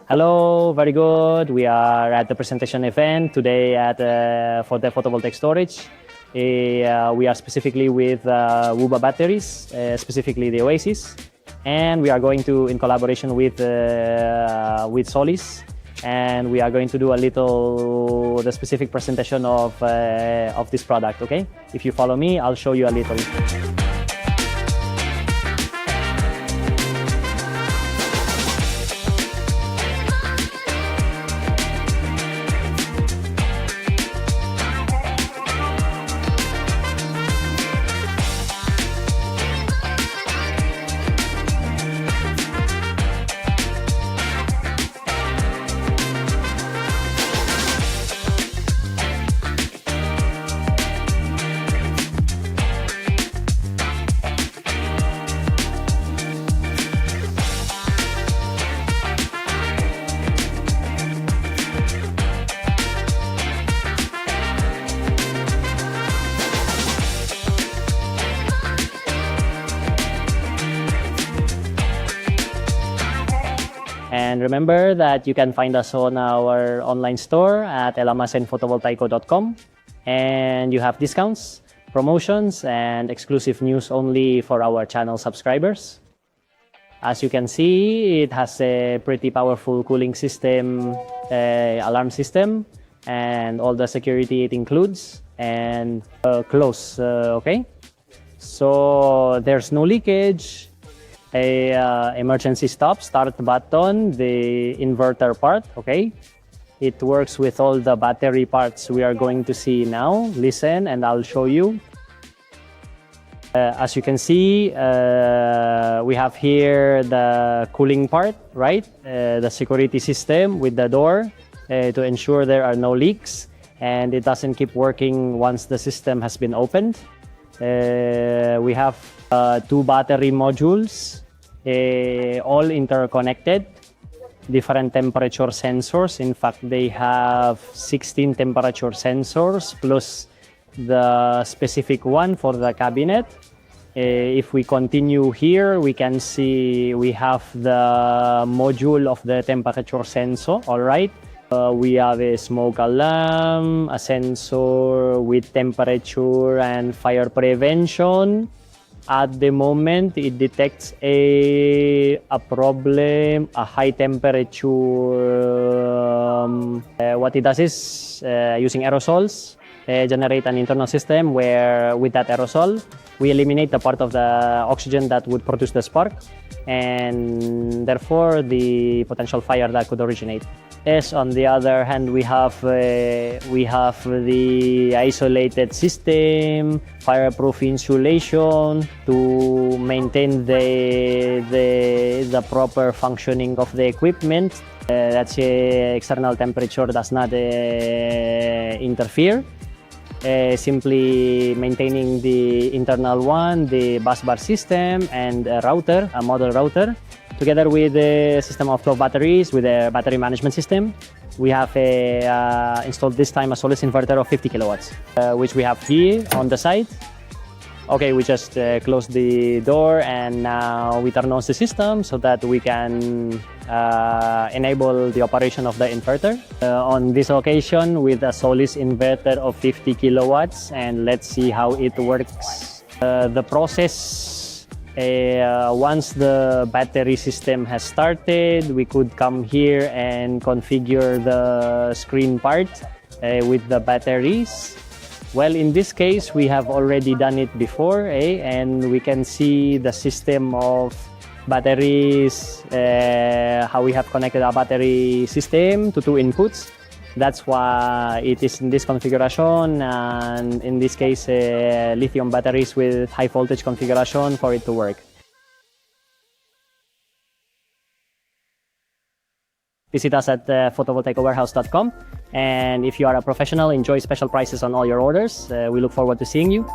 Hello, very good. We are at the presentation event today for the photovoltaic storage. We are specifically with WUBA batteries, specifically the Oasis, and we are going to, in collaboration with Solis, and we are going to do the specific presentation of this product. Okay, if you follow me, I'll show you a little. And remember that you can find us on our online store at elamacenphotovoltaico.com, and you have discounts, promotions, and exclusive news only for our channel subscribers. As you can see, it has a pretty powerful cooling system, alarm system, and all the security it includes, and close, okay? So there's no leakage. Emergency start button, the inverter part, okay? It works with all the battery parts we are going to see now. Listen and I'll show you. As you can see, we have here the cooling part, right? The security system with the door to ensure there are no leaks and it doesn't keep working once the system has been opened. We have 2 battery modules, all interconnected, different temperature sensors. In fact, they have 16 temperature sensors plus the specific one for the cabinet. If we continue here, we can see we have the module of the temperature sensor, all right? We have a smoke alarm, a sensor with temperature and fire prevention. At the moment, it detects a problem, a high temperature. What it does is, using aerosols, generate an internal system where with that aerosol, we eliminate the part of the oxygen that would produce the spark, and therefore the potential fire that could originate. Yes, on the other hand, we have the isolated system, fireproof insulation to maintain the proper functioning of the equipment. That's external temperature does not interfere. Simply maintaining the internal one, the busbar system, and a router, a model router, together with the system of 12 batteries with a battery management system. We have installed this time a Solis inverter of 50 kilowatts, which we have here on the side. Okay, we just close the door and now we turn on the system so that we can enable the operation of the inverter. On this occasion with a Solis inverter of 50 kilowatts, and let's see how it works. The process, once the battery system has started, we could come here and configure the screen part with the batteries. Well, in this case, we have already done it before, and we can see the system of batteries, how we have connected our battery system to 2 inputs. That's why it is in this configuration, and in this case, lithium batteries with high voltage configuration for it to work. Visit us at photovoltaicowarehouse.com, and if you are a professional, enjoy special prices on all your orders. We look forward to seeing you.